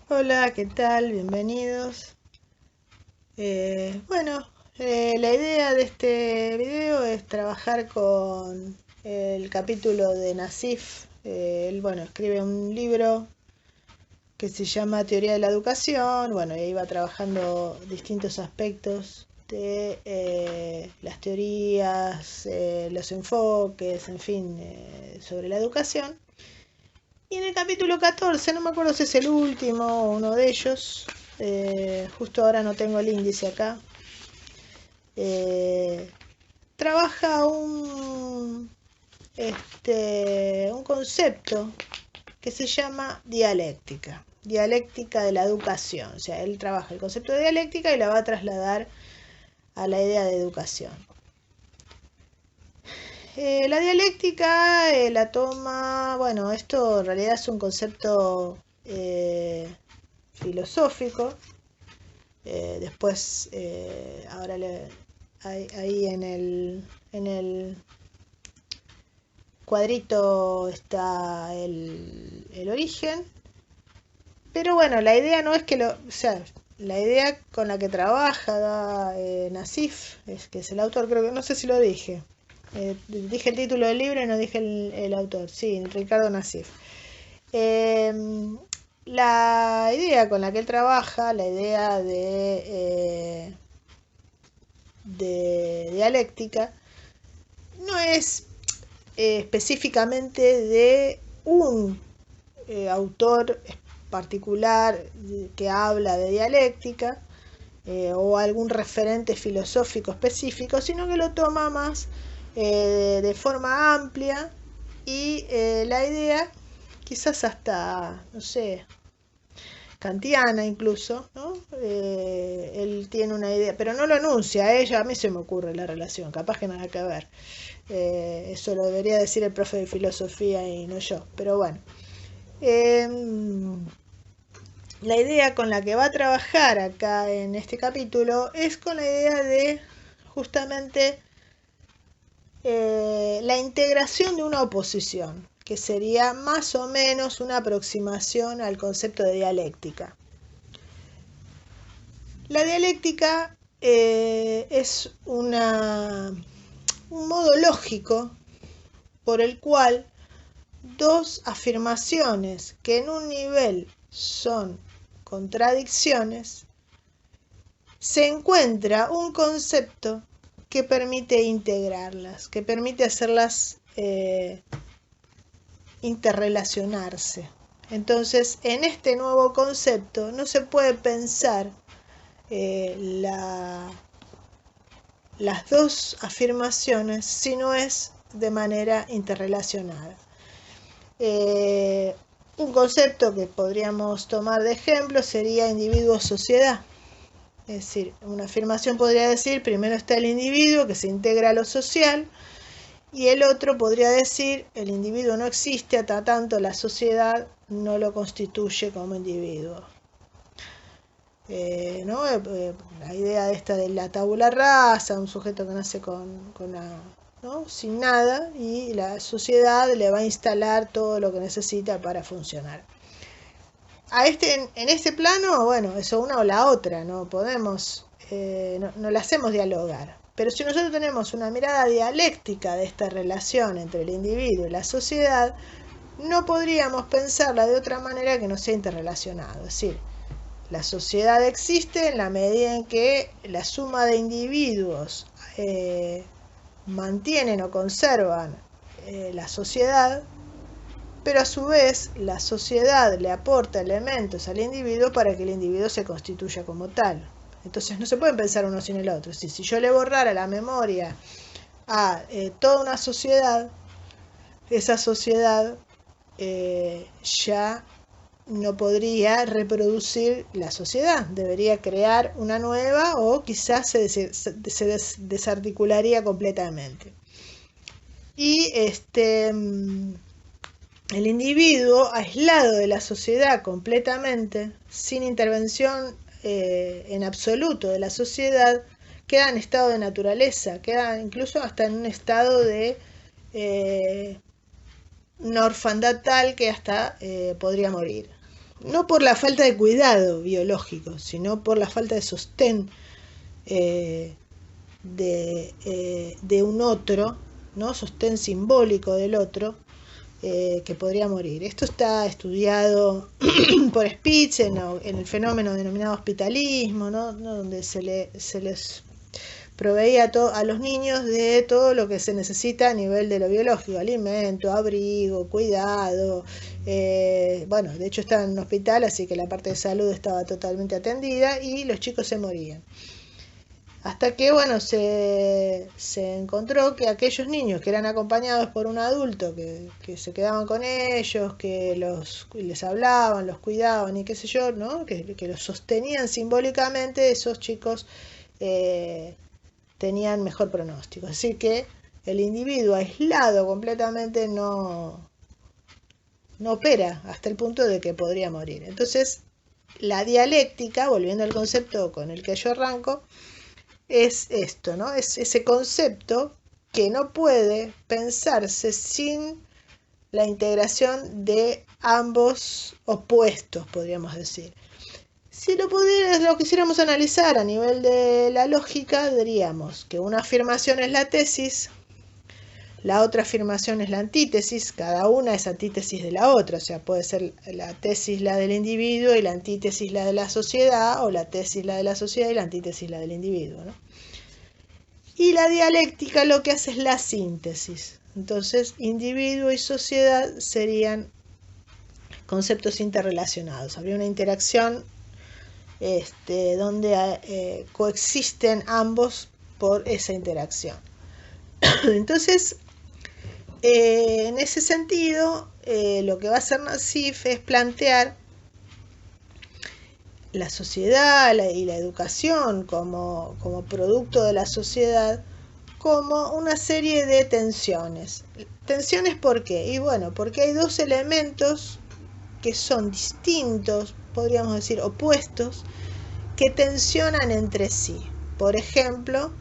Hola, ¿qué tal? Bienvenidos. La idea de este video es trabajar con el capítulo de Nassif. Él escribe un libro que se llama Teoría de la Educación. Y ahí va trabajando distintos aspectos de las teorías, los enfoques, en fin, sobre la educación. Y en el capítulo 14, no me acuerdo si es el último o uno de ellos, justo ahora no tengo el índice acá, eh, trabaja un concepto que se llama dialéctica, dialéctica de la educación. O sea, él trabaja el concepto de dialéctica y la va a trasladar a la idea de educación. La dialéctica la toma, esto en realidad es un concepto filosófico. Después, ahora ahí en el cuadrito está el origen. Pero bueno, la idea no es que o sea, la idea con la que trabaja Nassif, que es el autor, creo que, no sé si lo dije. Dije el título del libro y no dije el autor. Sí, Ricardo Nassif. Eh, la idea con la que él trabaja, la idea de dialéctica, no es específicamente de un autor particular que habla de dialéctica o algún referente filosófico específico, sino que lo toma más de forma amplia y la idea quizás hasta, no sé, kantiana incluso, ¿no? Él tiene una idea, pero no lo enuncia, a mí se me ocurre la relación, capaz que nada que ver. Eso lo debería decir el profe de filosofía y no yo, pero bueno. Eh, la idea con la que va a trabajar acá en este capítulo es con la idea de justamente la integración de una oposición, que sería más o menos una aproximación al concepto de dialéctica. La dialéctica es un modo lógico por el cual dos afirmaciones que en un nivel son contradicciones, se encuentra un concepto que permite integrarlas, que permite hacerlas interrelacionarse. Entonces, en este nuevo concepto no se puede pensar las dos afirmaciones si no es de manera interrelacionada. Un concepto que podríamos tomar de ejemplo sería individuo-sociedad. Es decir, una afirmación podría decir, primero está el individuo que se integra a lo social, y el otro podría decir, el individuo no existe hasta tanto la sociedad no lo constituye como individuo. ¿No? La idea esta de la tabula rasa, un sujeto que nace ¿no? sin nada, y la sociedad le va a instalar todo lo que necesita para funcionar. En este plano, eso una o la otra, no podemos, no la hacemos dialogar. Pero si nosotros tenemos una mirada dialéctica de esta relación entre el individuo y la sociedad, no podríamos pensarla de otra manera que no sea interrelacionado. Es decir, la sociedad existe en la medida en que la suma de individuos mantienen o conservan la sociedad, pero a su vez la sociedad le aporta elementos al individuo para que el individuo se constituya como tal. Entonces no se pueden pensar uno sin el otro. Si yo le borrara la memoria a toda una sociedad, esa sociedad ya no podría reproducir la sociedad, debería crear una nueva o quizás se desarticularía completamente. Y el individuo, aislado de la sociedad completamente, sin intervención en absoluto de la sociedad, queda en estado de naturaleza, queda incluso hasta en un estado de una orfandad tal que hasta podría morir. no por la falta de cuidado biológico, sino por la falta de sostén eh, de un otro, ¿no? Sostén simbólico del otro, que podría morir. Esto está estudiado por Spitz en el fenómeno denominado hospitalismo, ¿no? Donde se les proveía a los niños de todo lo que se necesita a nivel de lo biológico: alimento, abrigo, cuidado. Bueno, de hecho estaba en un hospital, así que la parte de salud estaba totalmente atendida y los chicos se morían. Hasta que, bueno, se encontró que aquellos niños que eran acompañados por un adulto que se quedaban con ellos, que les hablaban, los cuidaban y qué sé yo, ¿no? Que los sostenían simbólicamente, esos chicos tenían mejor pronóstico. Así que el individuo aislado completamente no opera hasta el punto de que podría morir. Entonces, la dialéctica, volviendo al concepto con el que yo arranco, es esto, ¿no? Es ese concepto que no puede pensarse sin la integración de ambos opuestos, podríamos decir. Si lo quisiéramos analizar a nivel de la lógica, diríamos que una afirmación es la tesis, la otra afirmación es la antítesis, cada una es antítesis de la otra, o sea, puede ser la tesis la del individuo y la antítesis la de la sociedad, o la tesis la de la sociedad y la antítesis la del individuo, ¿no? Y la dialéctica lo que hace es la síntesis. Entonces, individuo y sociedad serían conceptos interrelacionados. Habría una interacción donde coexisten ambos por esa interacción. Entonces, en ese sentido, lo que va a hacer Nassif es plantear la sociedad y la educación como producto de la sociedad como una serie de tensiones. ¿Tensiones por qué? Y bueno, porque hay dos elementos que son distintos, podríamos decir opuestos, que tensionan entre sí. Por ejemplo,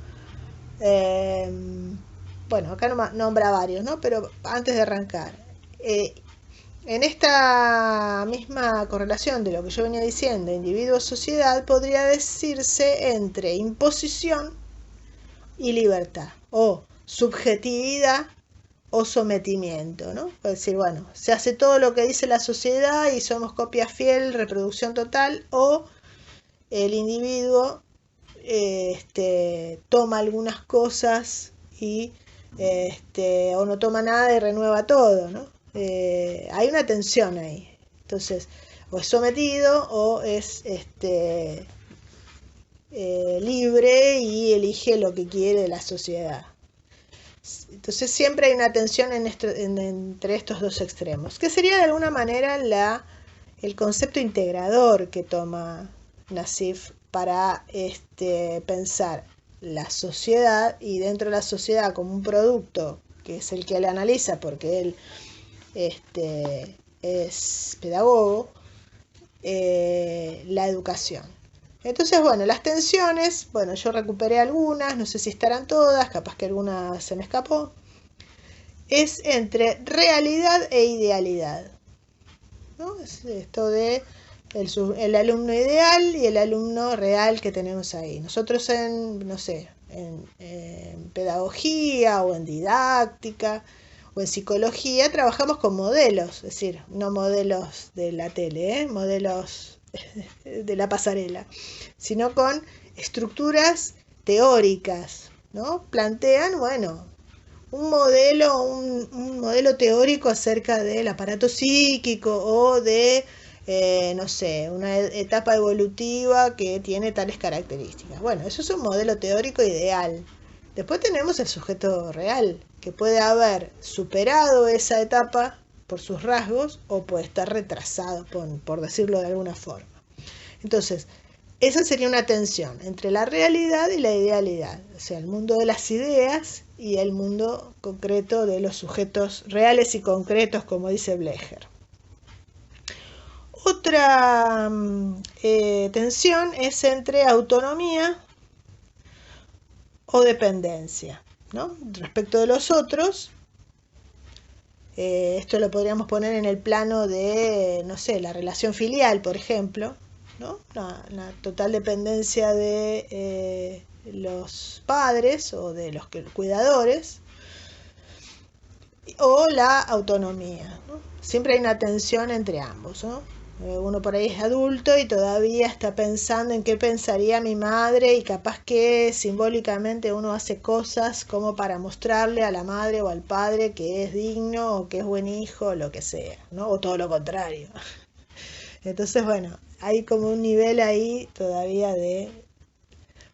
bueno, acá nombra varios, ¿no? Pero antes de arrancar, en esta misma correlación de lo que yo venía diciendo, individuo-sociedad, podría decirse entre imposición y libertad, o subjetividad o sometimiento, ¿no? Es decir, bueno, se hace todo lo que dice la sociedad y somos copia fiel, reproducción total, o el individuo toma algunas cosas y o no toma nada y renueva todo, ¿no? Hay una tensión ahí. Entonces, o es sometido o es libre y elige lo que quiere de la sociedad. Entonces siempre hay una tensión entre estos dos extremos, que sería de alguna manera el concepto integrador que toma Nassif para pensar la sociedad, y dentro de la sociedad como un producto, que es el que él analiza porque él es pedagogo, la educación. Entonces, bueno, las tensiones, bueno, yo recuperé algunas, no sé si estarán todas, capaz que alguna se me escapó, es entre realidad e idealidad, ¿no? Es esto de el alumno ideal y el alumno real que tenemos ahí. Nosotros no sé, en pedagogía o en didáctica o en psicología trabajamos con modelos, es decir, no modelos de la tele, modelos de la pasarela, sino con estructuras teóricas, ¿no? Plantean, bueno, un modelo teórico acerca del aparato psíquico o de, no sé, una etapa evolutiva que tiene tales características. Bueno, eso es un modelo teórico ideal. Después tenemos el sujeto real, que puede haber superado esa etapa por sus rasgos o puede estar retrasado, por decirlo de alguna forma. Entonces, esa sería una tensión entre la realidad y la idealidad, o sea, el mundo de las ideas y el mundo concreto de los sujetos reales y concretos, como dice Blecher. Otra tensión es entre autonomía o dependencia, ¿no? Respecto de los otros, Esto lo podríamos poner en el plano de, no sé, la relación filial, por ejemplo, ¿no? Una total dependencia de los padres o de los cuidadores, o la autonomía, ¿no? Siempre hay una tensión entre ambos, ¿no? Uno por ahí es adulto y todavía está pensando en qué pensaría mi madre, y capaz que simbólicamente uno hace cosas como para mostrarle a la madre o al padre que es digno o que es buen hijo o lo que sea, ¿no? O todo lo contrario. Entonces, bueno, hay como un nivel ahí todavía de,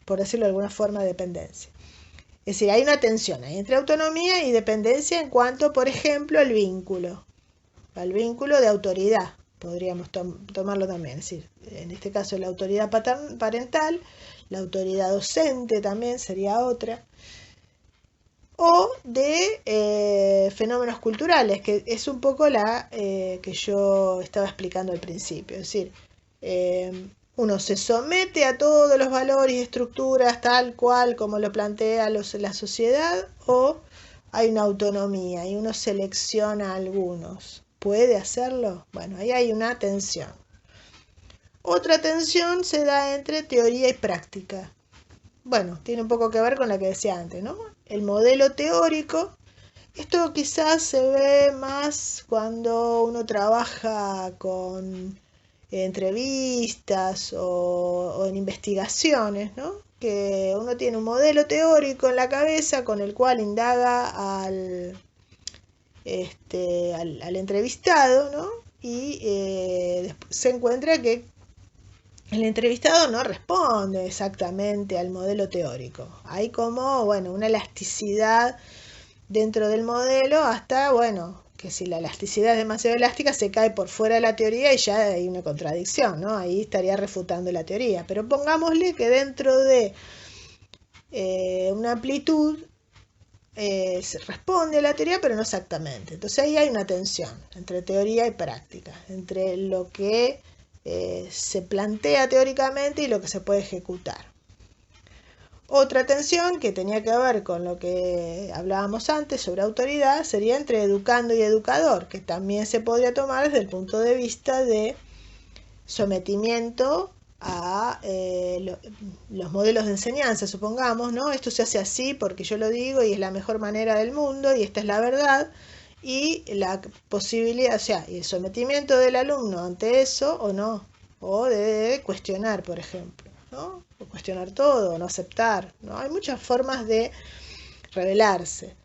por decirlo de alguna forma, de dependencia. Es decir, hay una tensión ahí entre autonomía y dependencia en cuanto, por ejemplo, al vínculo de autoridad, podríamos tomarlo también. Es decir, en este caso la autoridad parental, la autoridad docente también sería otra, o de fenómenos culturales, que es un poco la que yo estaba explicando al principio. Es decir, uno se somete a todos los valores y estructuras tal cual como lo plantea la sociedad, o hay una autonomía y uno selecciona algunos. ¿Puede hacerlo? Bueno, ahí hay una tensión. Otra tensión se da entre teoría y práctica. Bueno, tiene un poco que ver con la que decía antes, ¿no? El modelo teórico. Esto quizás se ve más cuando uno trabaja con entrevistas o en investigaciones, ¿no? Que uno tiene un modelo teórico en la cabeza con el cual indaga al entrevistado, ¿no? Y después se encuentra que el entrevistado no responde exactamente al modelo teórico. Hay como, bueno, una elasticidad dentro del modelo hasta, bueno, que si la elasticidad es demasiado elástica se cae por fuera de la teoría y ya hay una contradicción, ¿no? Ahí estaría refutando la teoría. Pero pongámosle que dentro de una amplitud se responde a la teoría, pero no exactamente. Entonces ahí hay una tensión entre teoría y práctica, entre lo que se plantea teóricamente y lo que se puede ejecutar. Otra tensión que tenía que ver con lo que hablábamos antes sobre autoridad sería entre educando y educador, que también se podría tomar desde el punto de vista de sometimiento a los modelos de enseñanza, supongamos, ¿no? Esto se hace así porque yo lo digo y es la mejor manera del mundo y esta es la verdad, y la posibilidad, o sea, y el sometimiento del alumno ante eso o no, o de cuestionar, por ejemplo, ¿no? O cuestionar todo, o no aceptar, ¿no? Hay muchas formas de rebelarse.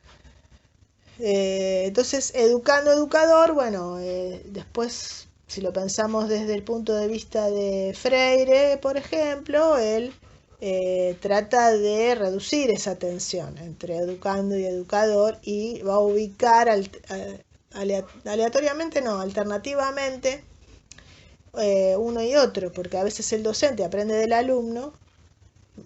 Entonces, educando educador, bueno, después, si lo pensamos desde el punto de vista de Freire, por ejemplo, él trata de reducir esa tensión entre educando y educador y va a ubicar aleatoriamente, no, alternativamente, uno y otro, porque a veces el docente aprende del alumno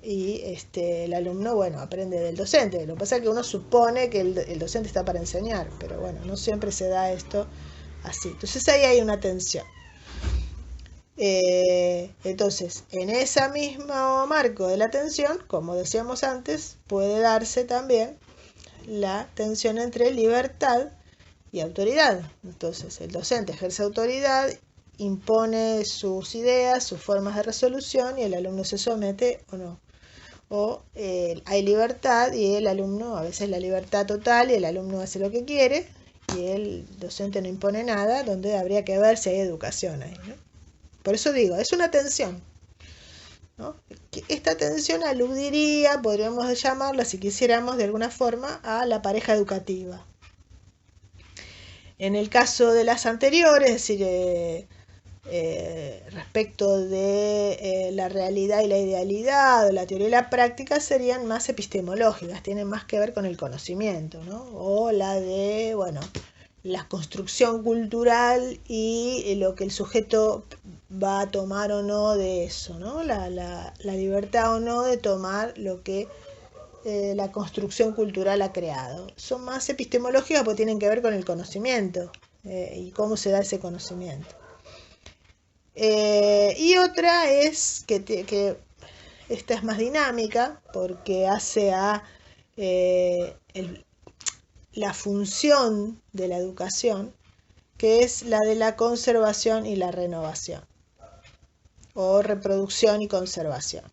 y el alumno, bueno, aprende del docente. Lo que pasa es que uno supone que el docente está para enseñar, pero bueno, no siempre se da esto así. Entonces ahí hay una tensión. Entonces, en ese mismo marco de la tensión, como decíamos antes, puede darse también la tensión entre libertad y autoridad. Entonces, el docente ejerce autoridad, impone sus ideas, sus formas de resolución, y el alumno se somete o no. O hay libertad y el alumno, a veces la libertad total y el alumno hace lo que quiere y el docente no impone nada, donde habría que ver si hay educación ahí, ¿no? Por eso digo, es una tensión, ¿no? Esta tensión aludiría, podríamos llamarla, si quisiéramos, de alguna forma, a la pareja educativa. En el caso de las anteriores, es decir, respecto de la realidad y la idealidad, o la teoría y la práctica, serían más epistemológicas, tienen más que ver con el conocimiento, ¿no? O la de, bueno, la construcción cultural y lo que el sujeto va a tomar o no de eso, ¿no? La libertad o no de tomar lo que la construcción cultural ha creado. Son más epistemológicas porque tienen que ver con el conocimiento y cómo se da ese conocimiento. Y otra es que esta es más dinámica porque hace a la función de la educación, que es la de la conservación y la renovación, o reproducción y conservación.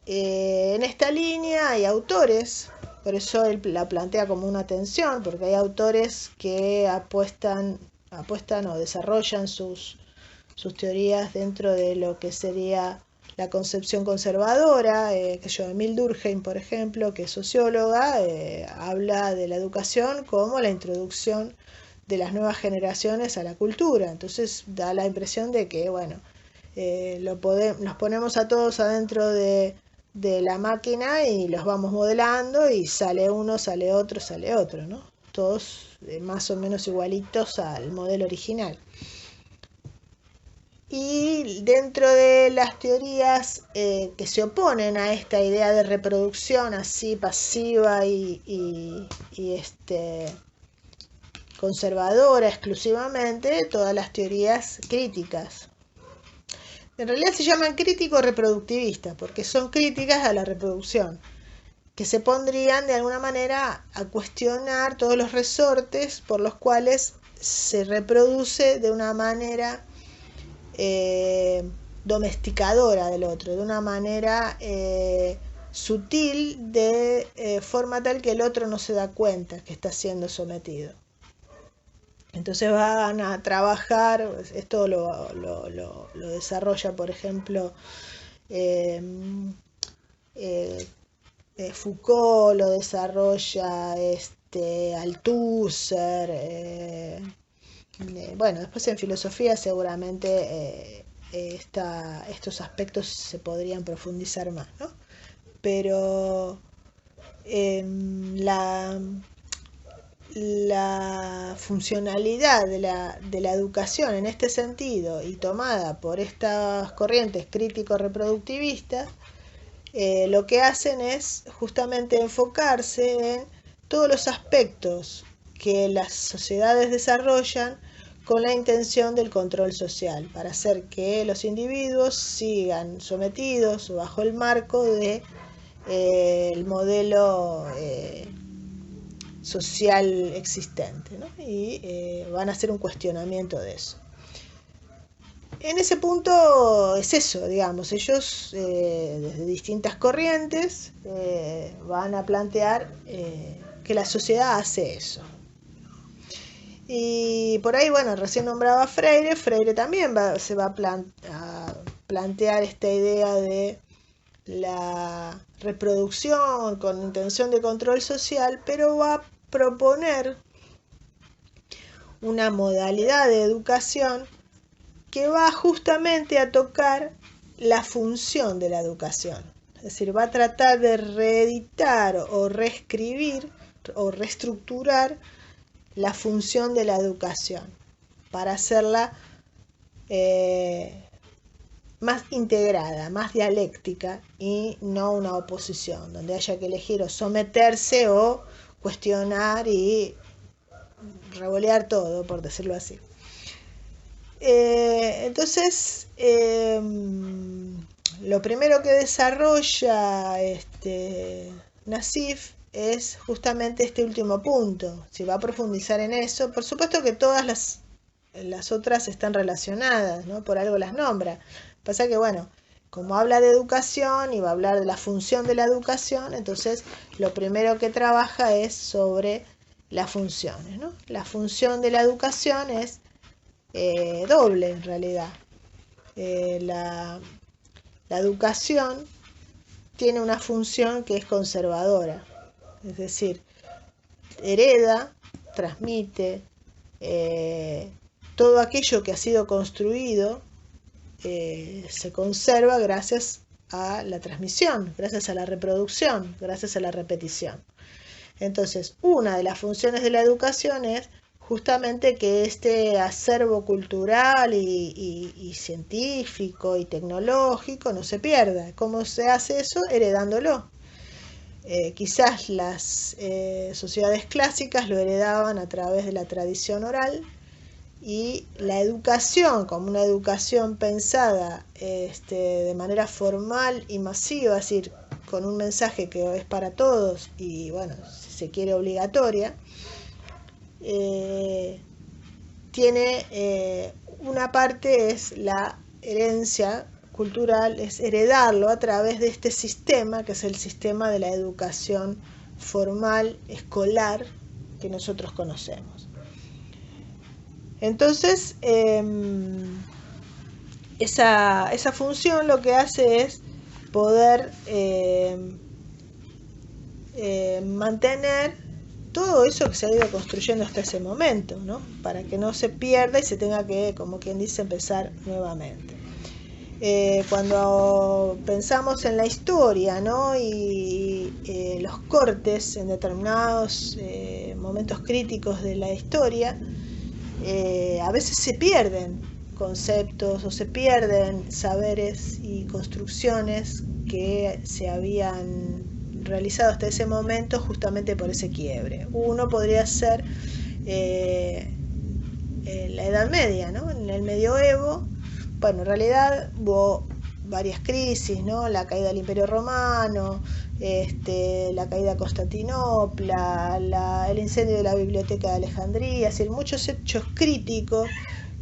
En esta línea hay autores, por eso él la plantea como una tensión, porque hay autores que apuestan o desarrollan sus teorías dentro de lo que sería la concepción conservadora. Emil Durkheim, por ejemplo, que es socióloga, habla de la educación como la introducción de las nuevas generaciones a la cultura. Entonces da la impresión de que, bueno, nos ponemos a todos adentro de la máquina y los vamos modelando y sale uno, sale otro, ¿no? Todos más o menos igualitos al modelo original. Y dentro de las teorías que se oponen a esta idea de reproducción así pasiva y conservadora exclusivamente, todas las teorías críticas. En realidad se llaman crítico-reproductivistas porque son críticas a la reproducción, que se pondrían de alguna manera a cuestionar todos los resortes por los cuales se reproduce de una manera domesticadora del otro, de una manera sutil, de forma tal que el otro no se da cuenta que está siendo sometido. Entonces van a trabajar, esto lo desarrolla, por ejemplo, Foucault, lo desarrolla Althusser. Bueno, después en filosofía seguramente estos aspectos se podrían profundizar más, ¿no? Pero la funcionalidad de la educación en este sentido y tomada por estas corrientes crítico-reproductivistas, lo que hacen es justamente enfocarse en todos los aspectos que las sociedades desarrollan con la intención del control social, para hacer que los individuos sigan sometidos o bajo el marco de el modelo social existente, ¿no? Y van a hacer un cuestionamiento de eso. En ese punto es eso, digamos, ellos desde distintas corrientes van a plantear que la sociedad hace eso. Y por ahí, bueno, recién nombraba Freire también se va a plantear esta idea de la reproducción con intención de control social, pero va a proponer una modalidad de educación que va justamente a tocar la función de la educación. Es decir, va a tratar de reeditar o reescribir o reestructurar la función de la educación para hacerla más integrada, más dialéctica y no una oposición, donde haya que elegir o someterse o cuestionar y revolear todo, por decirlo así. Entonces, lo primero que desarrolla Nassif es justamente este último punto. Si va a profundizar en eso, por supuesto que todas las otras están relacionadas, ¿no? Por algo las nombra. Pasa que, bueno, como habla de educación y va a hablar de la función de la educación, entonces lo primero que trabaja es sobre las funciones, ¿no? La función de la educación es doble en realidad. La educación tiene una función que es conservadora, es decir, hereda, transmite todo aquello que ha sido construido, se conserva gracias a la transmisión, gracias a la reproducción, gracias a la repetición. Entonces, una de las funciones de la educación es justamente que este acervo cultural y científico y tecnológico no se pierda. ¿Cómo se hace eso? Heredándolo. Quizás las sociedades clásicas lo heredaban a través de la tradición oral, y la educación, como una educación pensada de manera formal y masiva, es decir, con un mensaje que es para todos y, bueno, si se quiere, obligatoria, tiene una parte es la herencia cultural, es heredarlo a través de este sistema, que es el sistema de la educación formal, escolar, que nosotros conocemos. Entonces, esa función lo que hace es poder mantener todo eso que se ha ido construyendo hasta ese momento, ¿no? Para que no se pierda y se tenga que, como quien dice, empezar nuevamente. Cuando pensamos en la historia, ¿no? y los cortes en determinados momentos críticos de la historia, a veces se pierden conceptos o se pierden saberes y construcciones que se habían realizado hasta ese momento justamente por ese quiebre. Uno podría ser la Edad Media, ¿no? En el Medioevo, bueno, en realidad hubo varias crisis, ¿no? La caída del Imperio Romano, la caída de Constantinopla, el incendio de la Biblioteca de Alejandría, es decir, muchos hechos críticos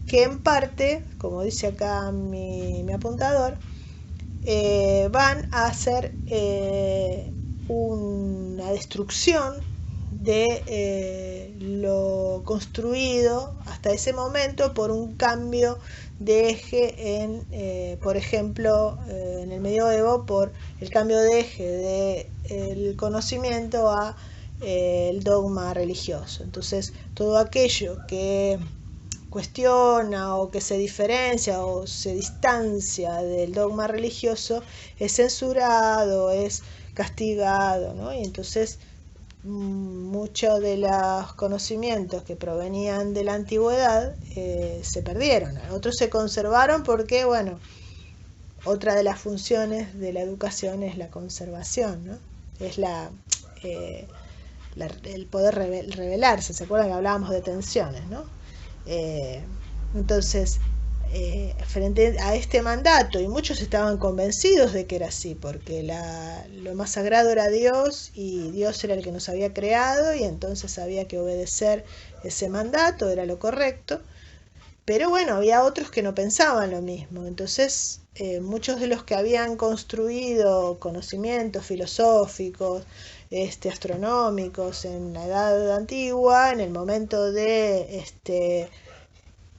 que en parte, como dice acá mi apuntador, van a hacer una destrucción de lo construido hasta ese momento por un cambio de eje por ejemplo, en el medioevo, por el cambio de eje del conocimiento a el dogma religioso. Entonces, todo aquello que cuestiona o que se diferencia o se distancia del dogma religioso es censurado, es castigado, ¿no? Y entonces muchos de los conocimientos que provenían de la antigüedad se perdieron. Otros se conservaron porque, bueno, otra de las funciones de la educación es la conservación, ¿no? Es el poder revelarse. ¿Se acuerdan que hablábamos de tensiones, ¿no? Entonces, frente a este mandato, y muchos estaban convencidos de que era así, porque lo más sagrado era Dios y Dios era el que nos había creado, y entonces había que obedecer ese mandato, era lo correcto. Pero bueno, había otros que no pensaban lo mismo. Entonces, muchos de los que habían construido conocimientos filosóficos, astronómicos en la edad antigua, en el momento de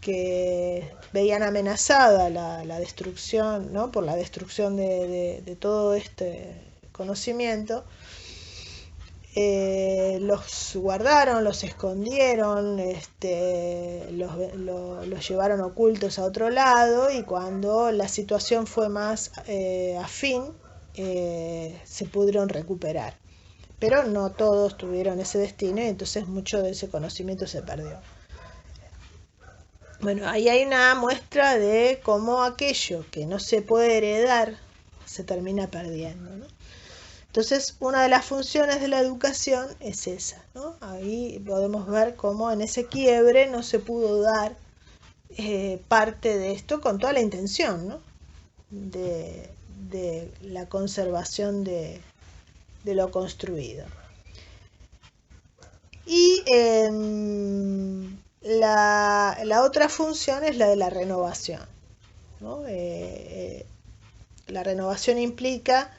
que veían amenazada la destrucción, ¿no? Por la destrucción de todo este conocimiento, los guardaron, los escondieron, los llevaron ocultos a otro lado, y cuando la situación fue más afín, se pudieron recuperar. Pero no todos tuvieron ese destino y entonces mucho de ese conocimiento se perdió. Bueno, ahí hay una muestra de cómo aquello que no se puede heredar se termina perdiendo, ¿no? Entonces, una de las funciones de la educación es esa, ¿no? Ahí podemos ver cómo en ese quiebre no se pudo dar parte de esto con toda la intención, ¿no? de la conservación de lo construido. Y la otra función es la de la renovación, ¿no? La renovación implica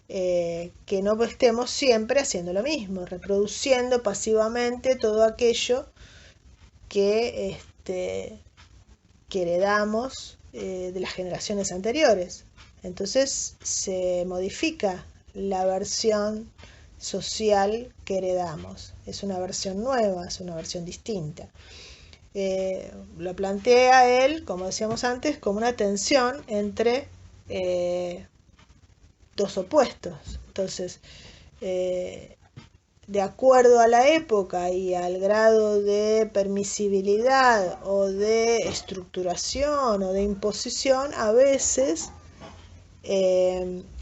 que no estemos siempre haciendo lo mismo, reproduciendo pasivamente todo aquello que heredamos de las generaciones anteriores. Entonces se modifica la versión social que heredamos. Es una versión nueva, es una versión distinta. Lo plantea él, como decíamos antes, como una tensión entre dos opuestos. Entonces, de acuerdo a la época y al grado de permisibilidad o de estructuración o de imposición, a veces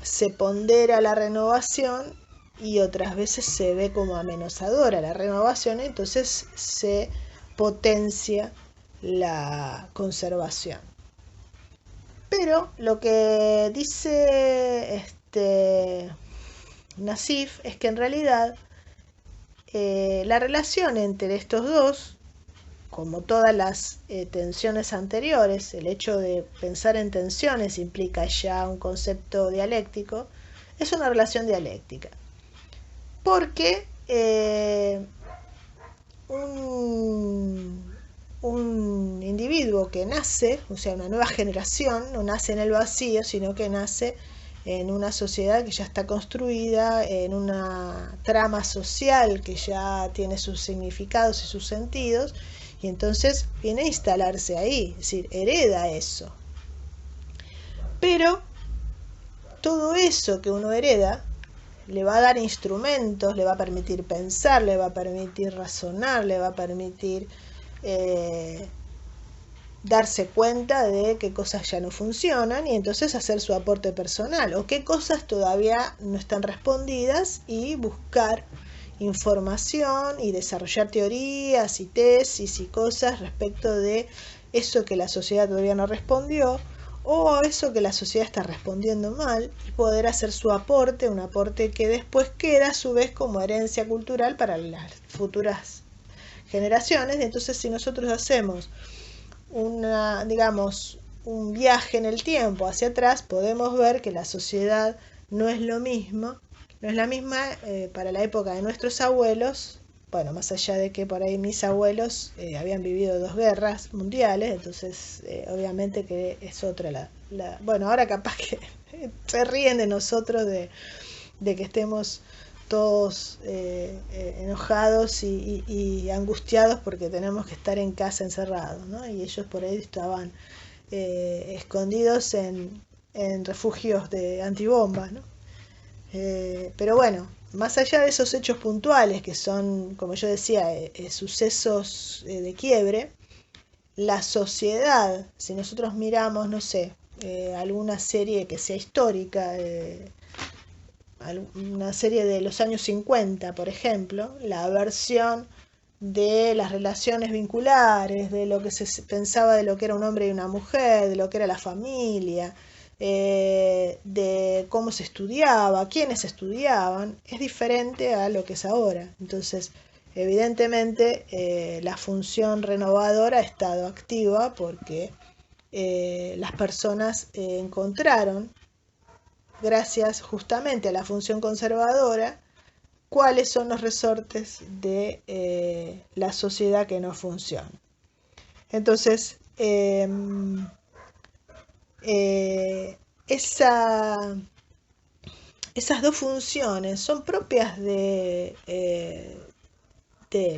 se pondera la renovación y otras veces se ve como amenazadora la renovación, entonces se potencia la conservación. Pero lo que dice Nassif es que en realidad la relación entre estos dos, como todas las tensiones anteriores, el hecho de pensar en tensiones implica ya un concepto dialéctico, es una relación dialéctica. Porque un individuo que nace, o sea, una nueva generación, no nace en el vacío, sino que nace en una sociedad que ya está construida, en una trama social que ya tiene sus significados y sus sentidos, y entonces viene a instalarse ahí, es decir, hereda eso. Pero todo eso que uno hereda le va a dar instrumentos, le va a permitir pensar, le va a permitir razonar, le va a permitir darse cuenta de qué cosas ya no funcionan y entonces hacer su aporte personal, o qué cosas todavía no están respondidas, y buscar información y desarrollar teorías y tesis y cosas respecto de eso que la sociedad todavía no respondió, o eso que la sociedad está respondiendo mal, y poder hacer su aporte, un aporte que después queda a su vez como herencia cultural para las futuras generaciones. Entonces, si nosotros hacemos un viaje en el tiempo hacia atrás, podemos ver que la sociedad no es lo mismo, no es la misma para la época de nuestros abuelos. Bueno, más allá de que por ahí mis abuelos habían vivido 2 guerras mundiales, entonces obviamente que es otra bueno, ahora capaz que se ríen de nosotros de que estemos todos enojados y angustiados porque tenemos que estar en casa encerrados, ¿no? Y ellos por ahí estaban escondidos en refugios de antibombas, ¿no? Pero bueno, más allá de esos hechos puntuales que son, como yo decía, sucesos de quiebre, la sociedad, si nosotros miramos, no sé, alguna serie que sea histórica, una serie de los años 50, por ejemplo, la versión de las relaciones vinculares, de lo que se pensaba de lo que era un hombre y una mujer, de lo que era la familia, de cómo se estudiaba, quiénes estudiaban, es diferente a lo que es ahora. Entonces, evidentemente, la función renovadora ha estado activa porque las personas encontraron, gracias justamente a la función conservadora, cuáles son los resortes de la sociedad que no funciona. Entonces, esas 2 funciones son propias del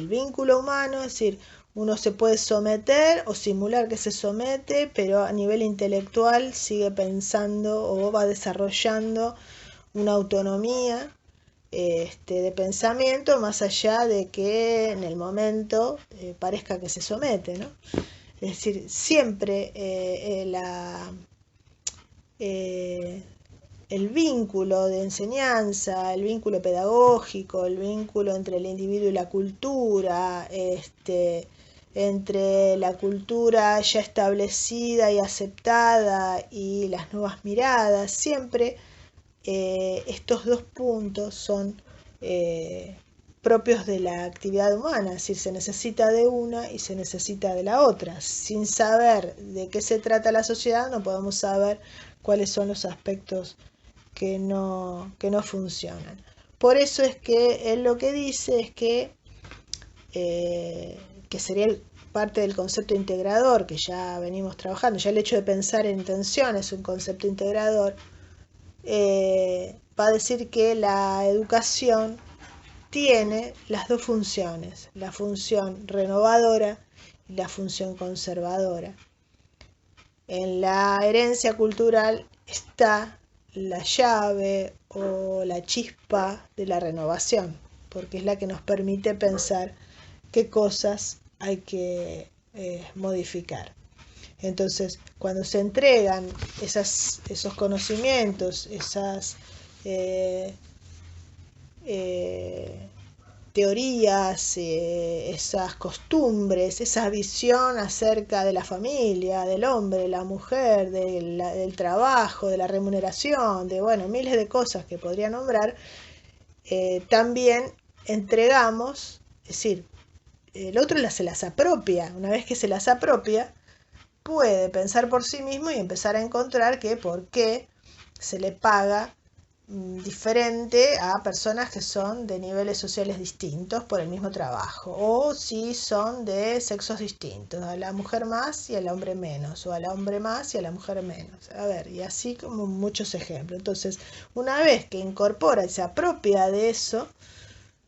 vínculo humano, es decir, uno se puede someter o simular que se somete, pero a nivel intelectual sigue pensando o va desarrollando una autonomía de pensamiento, más allá de que en el momento parezca que se somete, ¿no? Es decir, siempre el vínculo de enseñanza, el vínculo pedagógico, el vínculo entre el individuo y la cultura, entre la cultura ya establecida y aceptada y las nuevas miradas, siempre estos 2 puntos son propios de la actividad humana, es decir, se necesita de una y se necesita de la otra. Sin saber de qué se trata la sociedad, no podemos saber cuáles son los aspectos que no funcionan. Por eso es que él lo que dice es que sería parte del concepto integrador que ya venimos trabajando. Ya el hecho de pensar en intención es un concepto integrador. Va a decir que la educación tiene las 2 funciones, la función renovadora y la función conservadora. En la herencia cultural está la llave o la chispa de la renovación, porque es la que nos permite pensar qué cosas hay que modificar. Entonces, cuando se entregan esos conocimientos, esas teorías, esas costumbres, esa visión acerca de la familia, del hombre, la mujer, del trabajo, de la remuneración, de miles de cosas que podría nombrar, también entregamos, es decir, el otro se las apropia. Una vez que se las apropia, puede pensar por sí mismo y empezar a encontrar que por qué se le paga diferente a personas que son de niveles sociales distintos por el mismo trabajo, o si son de sexos distintos, a la mujer más y al hombre menos, o al hombre más y a la mujer menos. A ver, y así como muchos ejemplos. Entonces, una vez que incorpora y se apropia de eso,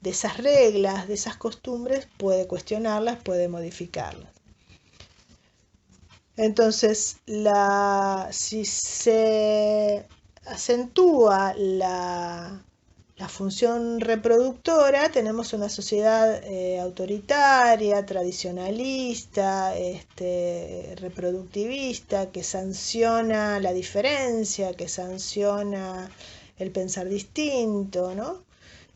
de esas reglas, de esas costumbres, puede cuestionarlas, puede modificarlas. Entonces, si se acentúa la función reproductora, tenemos una sociedad autoritaria, tradicionalista, reproductivista, que sanciona la diferencia, que sanciona el pensar distinto, ¿no?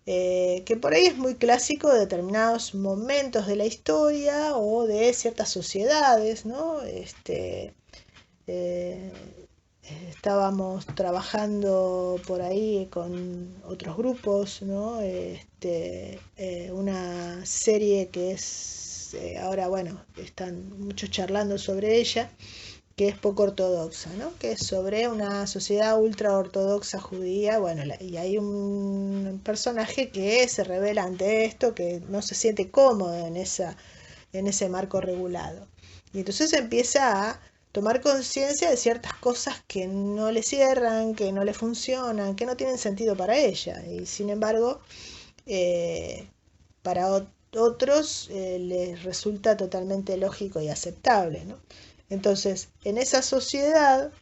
Que por ahí es muy clásico de determinados momentos de la historia o de ciertas sociedades, ¿no? Eh, Estábamos trabajando por ahí con otros grupos, ¿no? Una serie que es, ahora, bueno, están muchos charlando sobre ella, que es poco ortodoxa, ¿no? Que es sobre una sociedad ultra ortodoxa judía. Bueno, y hay un personaje que se revela ante esto, que no se siente cómodo en ese marco regulado. Y entonces empieza a tomar conciencia de ciertas cosas que no le cierran, que no le funcionan, que no tienen sentido para ella. Y sin embargo, para otros les resulta totalmente lógico y aceptable, ¿no? Entonces, en esa sociedad,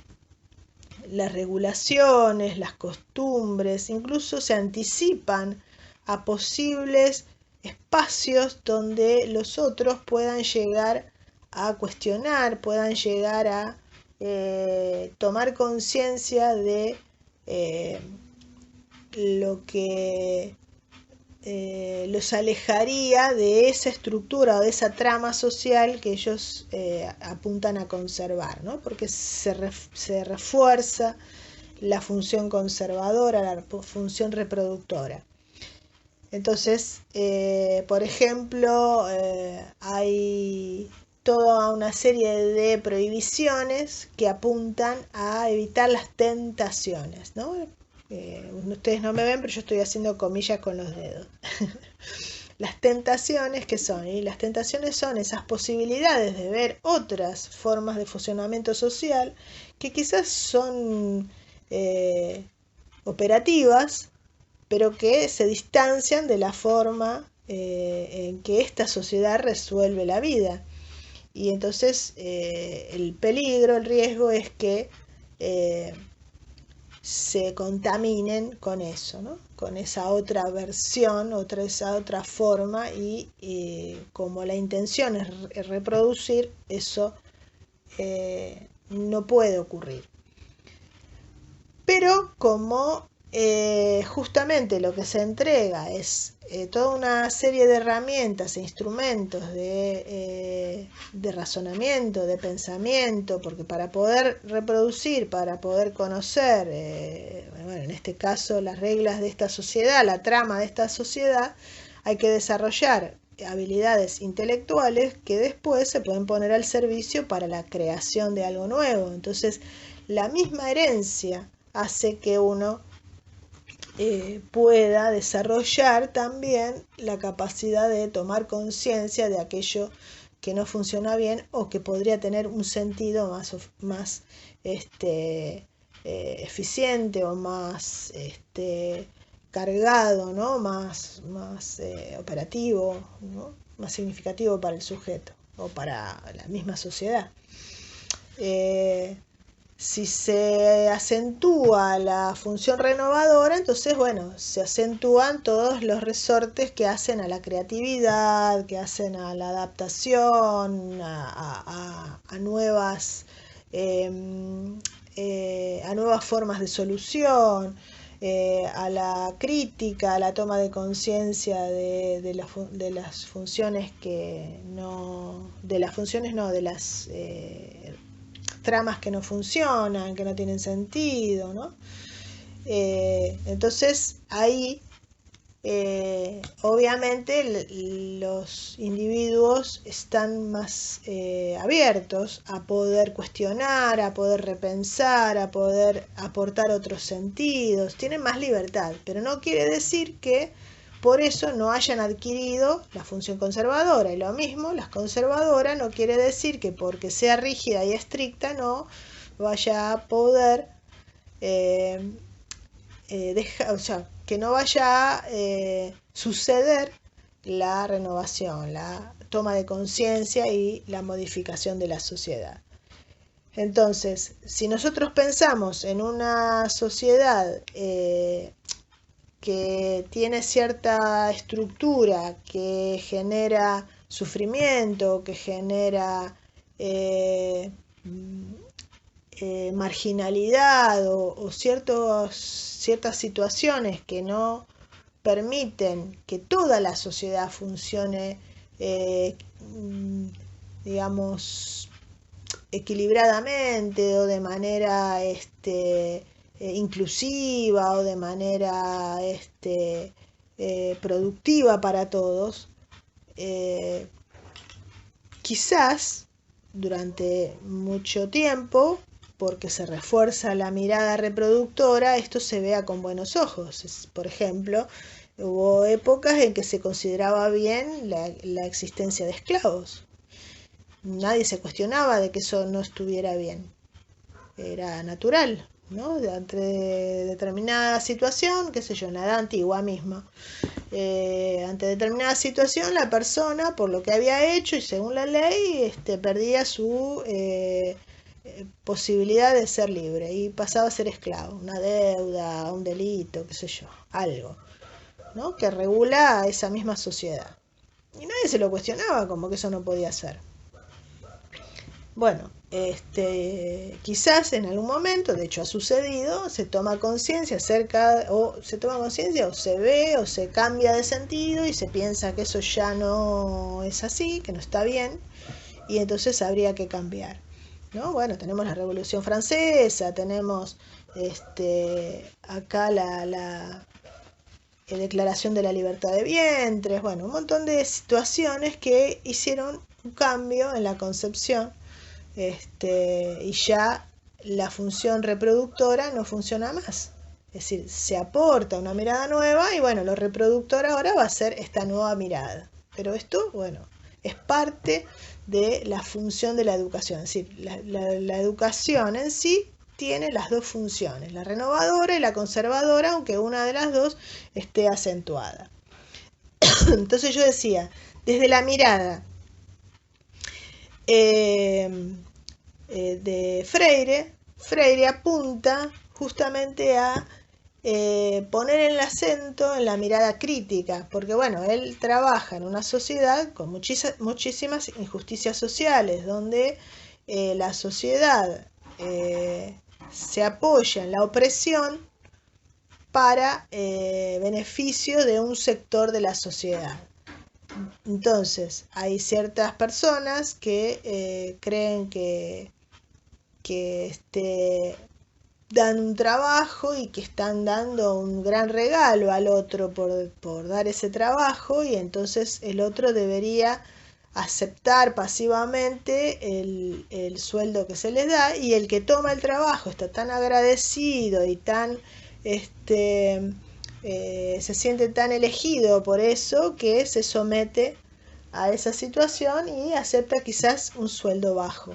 las regulaciones, las costumbres, incluso se anticipan a posibles espacios donde los otros puedan llegar a cuestionar, puedan llegar a tomar conciencia de lo que los alejaría de esa estructura o de esa trama social que ellos apuntan a conservar, ¿no? Porque se refuerza la función conservadora, la función reproductora. Entonces, por ejemplo, hay toda una serie de prohibiciones que apuntan a evitar las tentaciones, ¿no? Ustedes no me ven, pero yo estoy haciendo comillas con los dedos. Las tentaciones, ¿qué son? Y las tentaciones son esas posibilidades de ver otras formas de funcionamiento social que quizás son operativas, pero que se distancian de la forma en que esta sociedad resuelve la vida. Y entonces el peligro, el riesgo es que se contaminen con eso, ¿no? Con esa otra versión, esa otra forma, y como la intención es reproducir, eso no puede ocurrir. Pero como justamente lo que se entrega es toda una serie de herramientas e instrumentos de razonamiento, de pensamiento, porque para poder reproducir, para poder conocer, bueno, en este caso las reglas de esta sociedad, la trama de esta sociedad, hay que desarrollar habilidades intelectuales que después se pueden poner al servicio para la creación de algo nuevo. Entonces, la misma herencia hace que uno pueda desarrollar también la capacidad de tomar conciencia de aquello que no funciona bien o que podría tener un sentido más eficiente o más cargado, ¿no? más operativo, ¿no? Más significativo para el sujeto o para la misma sociedad. Si se acentúa la función renovadora, entonces, bueno, se acentúan todos los resortes que hacen a la creatividad, que hacen a la adaptación, a nuevas formas de solución, a la crítica, a la toma de conciencia de las funciones que no, de las funciones no, de las tramas que no funcionan, que no tienen sentido, ¿no? Entonces ahí obviamente los individuos están más abiertos a poder cuestionar, a poder repensar, a poder aportar otros sentidos, tienen más libertad, pero no quiere decir que por eso no hayan adquirido la función conservadora. Y lo mismo, las conservadoras no quiere decir que porque sea rígida y estricta no vaya a poder o sea, que no vaya a suceder la renovación, la toma de conciencia y la modificación de la sociedad. Entonces, si nosotros pensamos en una sociedad que tiene cierta estructura, que genera sufrimiento, que genera marginalidad o ciertas situaciones que no permiten que toda la sociedad funcione, digamos, equilibradamente o de manera inclusiva o de manera productiva para todos, quizás durante mucho tiempo, porque se refuerza la mirada reproductora, esto se vea con buenos ojos. Por ejemplo, hubo épocas en que se consideraba bien la existencia de esclavos. Nadie se cuestionaba de que eso no estuviera bien. Era natural, ¿no? Ante determinada situación, qué sé yo, en la edad antigua misma. Ante determinada situación, la persona, por lo que había hecho y según la ley, perdía su posibilidad de ser libre y pasaba a ser esclavo, una deuda, un delito, qué sé yo, algo, ¿no? Que regula esa misma sociedad. Y nadie se lo cuestionaba, como que eso no podía ser. Bueno, quizás en algún momento, de hecho ha sucedido, se toma conciencia acerca, o se toma conciencia, o se ve, o se cambia de sentido y se piensa que eso ya no es así, que no está bien, y entonces habría que cambiar, ¿no? Bueno, tenemos la Revolución Francesa, tenemos acá la Declaración de la Libertad de Vientres, bueno, un montón de situaciones que hicieron un cambio en la concepción, y ya la función reproductora no funciona más. Es decir, se aporta una mirada nueva y bueno, lo reproductor ahora va a ser esta nueva mirada. Pero esto, bueno, es parte de la función de la educación. Es decir, la educación en sí tiene las dos funciones, la renovadora y la conservadora, aunque una de las dos esté acentuada. Entonces yo decía, desde la mirada de Freire apunta justamente a poner el acento en la mirada crítica, porque bueno, él trabaja en una sociedad con muchísimas injusticias sociales, donde la sociedad se apoya en la opresión para beneficio de un sector de la sociedad. Entonces, hay ciertas personas que creen que dan un trabajo y que están dando un gran regalo al otro por dar ese trabajo, y entonces el otro debería aceptar pasivamente el sueldo que se les da, y el que toma el trabajo está tan agradecido y tan se siente tan elegido por eso que se somete a esa situación y acepta quizás un sueldo bajo.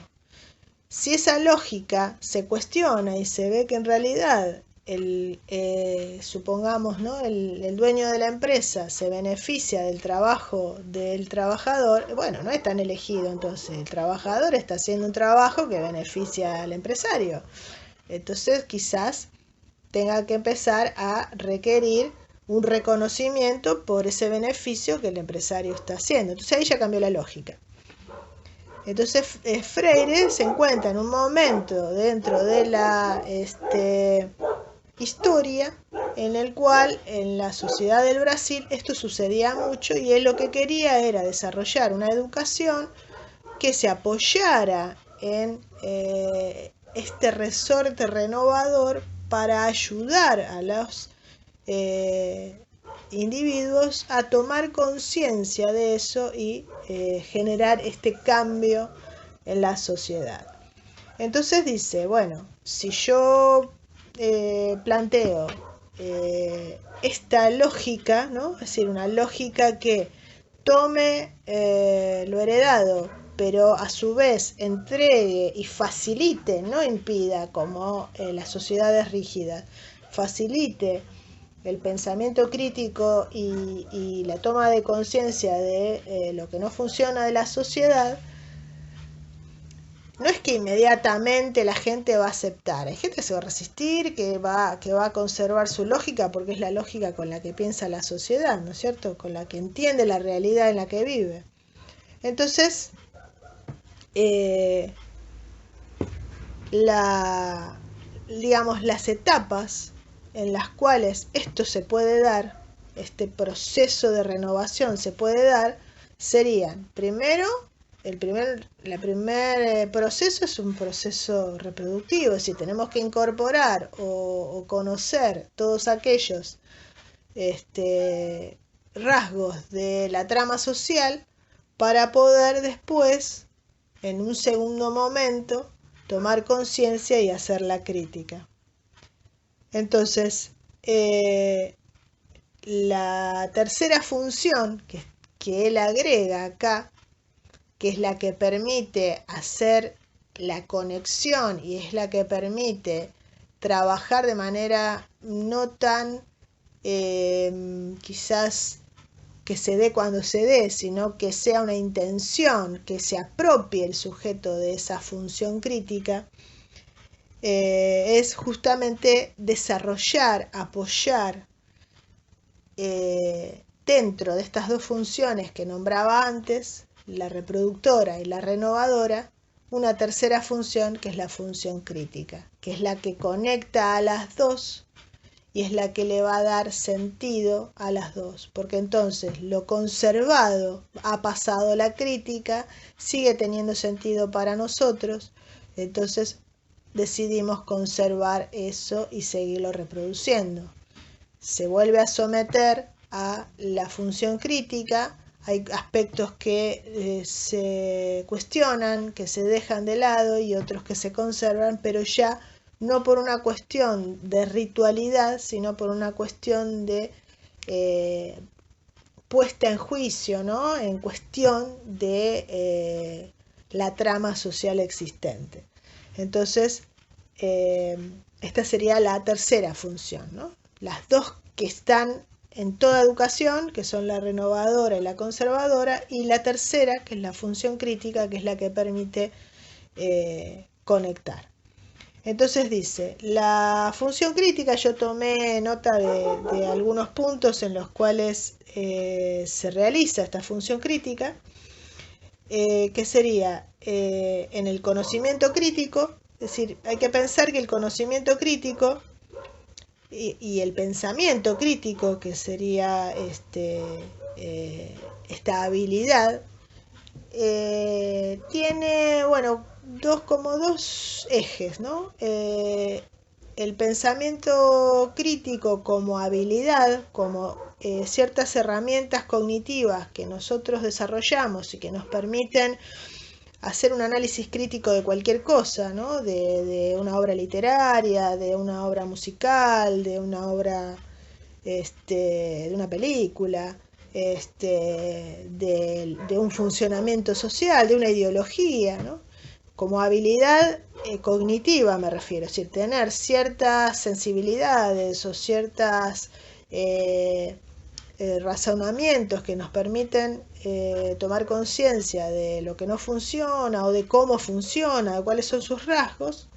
Si esa lógica se cuestiona y se ve que en realidad supongamos, ¿no? el dueño de la empresa se beneficia del trabajo del trabajador, bueno, no es tan elegido, entonces el trabajador está haciendo un trabajo que beneficia al empresario. Entonces quizás tenga que empezar a requerir un reconocimiento por ese beneficio que el empresario está haciendo. Entonces ahí ya cambió la lógica. Entonces Freire se encuentra en un momento dentro de la historia en el cual en la sociedad del Brasil esto sucedía mucho, y él lo que quería era desarrollar una educación que se apoyara en este resorte renovador para ayudar a los individuos a tomar conciencia de eso y generar este cambio en la sociedad. Entonces dice, bueno, si yo planteo esta lógica, ¿no? Es decir, una lógica que tome lo heredado, pero a su vez entregue y facilite, no impida como las sociedades rígidas, facilite el pensamiento crítico y la toma de conciencia de lo que no funciona de la sociedad, no es que inmediatamente la gente va a aceptar. Hay gente que se va a resistir, que va a conservar su lógica, porque es la lógica con la que piensa la sociedad, ¿no es cierto? Con la que entiende la realidad en la que vive. Entonces, las etapas en las cuales esto se puede dar, este proceso de renovación se puede dar, serían, primero, el primer proceso es un proceso reproductivo, es decir, tenemos que incorporar o conocer todos aquellos rasgos de la trama social para poder después, en un segundo momento, tomar conciencia y hacer la crítica. Entonces, la tercera función que él agrega acá, que es la que permite hacer la conexión y es la que permite trabajar de manera no tan quizás que se dé cuando se dé, sino que sea una intención, que se apropie el sujeto de esa función crítica, es justamente desarrollar, apoyar dentro de estas dos funciones que nombraba antes, la reproductora y la renovadora, una tercera función que es la función crítica, que es la que conecta a las dos y es la que le va a dar sentido a las dos, porque entonces lo conservado ha pasado a la crítica, sigue teniendo sentido para nosotros, entonces decidimos conservar eso y seguirlo reproduciendo. Se vuelve a someter a la función crítica, hay aspectos que se cuestionan, que se dejan de lado y otros que se conservan, pero ya no por una cuestión de ritualidad, sino por una cuestión de puesta en juicio, ¿no? En cuestión de la trama social existente. Entonces, esta sería la tercera función, ¿no? Las dos que están en toda educación, que son la renovadora y la conservadora, y la tercera, que es la función crítica, que es la que permite conectar. Entonces dice, la función crítica, yo tomé nota de algunos puntos en los cuales se realiza esta función crítica, que sería en el conocimiento crítico, es decir, hay que pensar que el conocimiento crítico y el pensamiento crítico, que sería esta habilidad, tiene, bueno, dos ejes, ¿no? El pensamiento crítico como habilidad, como ciertas herramientas cognitivas que nosotros desarrollamos y que nos permiten hacer un análisis crítico de cualquier cosa, ¿no? De una obra literaria, de una obra musical, de una obra, de una película, de un funcionamiento social, de una ideología, ¿no? Como habilidad cognitiva me refiero, es decir, tener ciertas sensibilidades o ciertas razonamientos que nos permiten tomar conciencia de lo que no funciona o de cómo funciona, de cuáles son sus rasgos,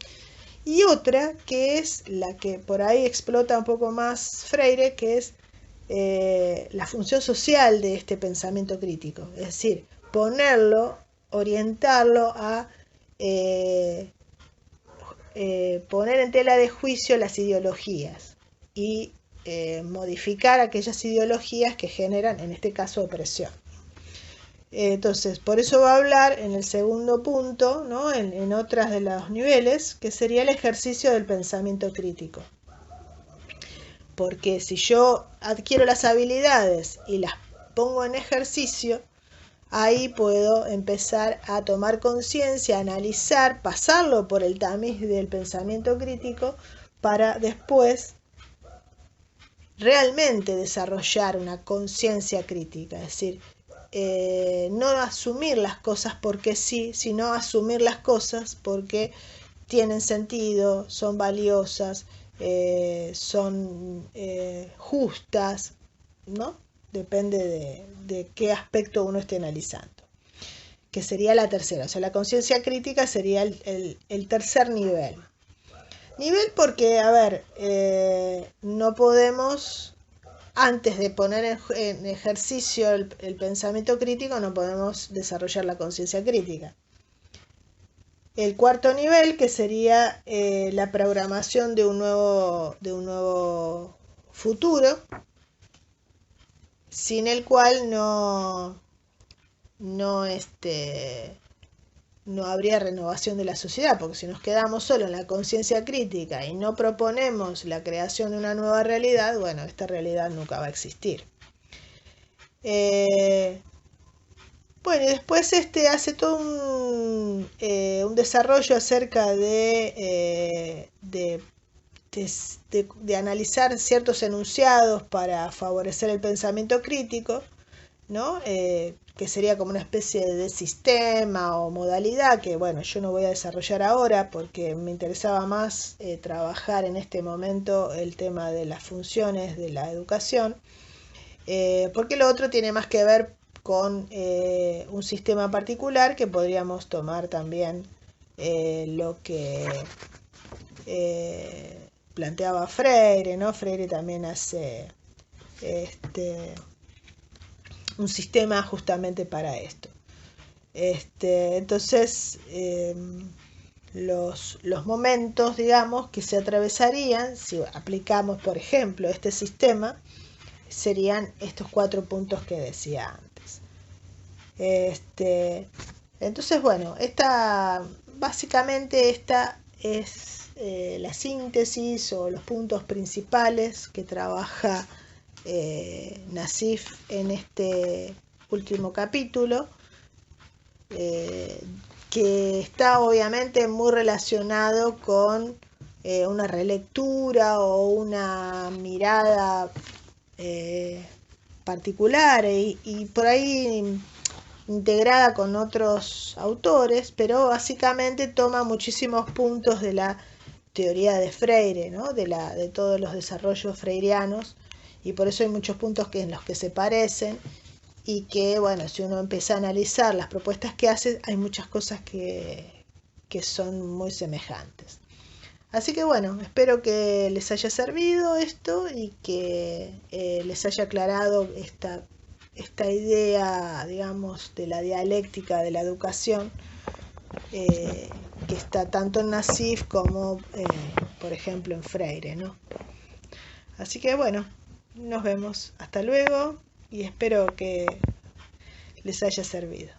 y otra que es la que por ahí explota un poco más Freire, que es la función social de este pensamiento crítico, es decir, ponerlo, orientarlo a poner en tela de juicio las ideologías y modificar aquellas ideologías que generan, en este caso, opresión. Entonces, por eso va a hablar en el segundo punto, ¿no? en otras de los niveles, que sería el ejercicio del pensamiento crítico. porque si yo adquiero las habilidades y las pongo en ejercicio, ahí puedo empezar a tomar conciencia, analizar, pasarlo por el tamiz del pensamiento crítico para después realmente desarrollar una conciencia crítica, es decir, no asumir las cosas porque sí, sino asumir las cosas porque tienen sentido, son valiosas, son justas, ¿no? Depende de qué aspecto uno esté analizando, que sería la tercera. O sea, la conciencia crítica sería el tercer nivel. Nivel porque, a ver, no podemos, antes de poner en ejercicio el pensamiento crítico, no podemos desarrollar la conciencia crítica. El cuarto nivel, que sería la programación de un nuevo futuro, sin el cual no habría renovación de la sociedad, porque si nos quedamos solo en la conciencia crítica y no proponemos la creación de una nueva realidad, bueno, esta realidad nunca va a existir. Bueno, y después hace todo un desarrollo acerca de analizar ciertos enunciados para favorecer el pensamiento crítico, ¿no? Que sería como una especie de sistema o modalidad que, bueno, yo no voy a desarrollar ahora porque me interesaba más trabajar en este momento el tema de las funciones de la educación, porque lo otro tiene más que ver con un sistema particular que podríamos tomar también lo que planteaba Freire, ¿no? Freire también hace un sistema justamente para esto. Entonces, los momentos, digamos, que se atravesarían, si aplicamos, por ejemplo, este sistema, serían estos 4 puntos que decía antes. Entonces, bueno, básicamente esta es la síntesis o los puntos principales que trabaja Nassif en este último capítulo, que está obviamente muy relacionado con una relectura o una mirada particular y por ahí integrada con otros autores, pero básicamente toma muchísimos puntos de la teoría de Freire, ¿no? de todos los desarrollos freirianos, y por eso hay muchos puntos en los que se parecen y que, bueno, si uno empieza a analizar las propuestas que hace, hay muchas cosas que son muy semejantes. Así que bueno, espero que les haya servido esto y que les haya aclarado esta idea, digamos, de la dialéctica de la educación, que está tanto en Nassif como, por ejemplo, en Freire, ¿no? Así que bueno, nos vemos. Hasta luego y espero que les haya servido.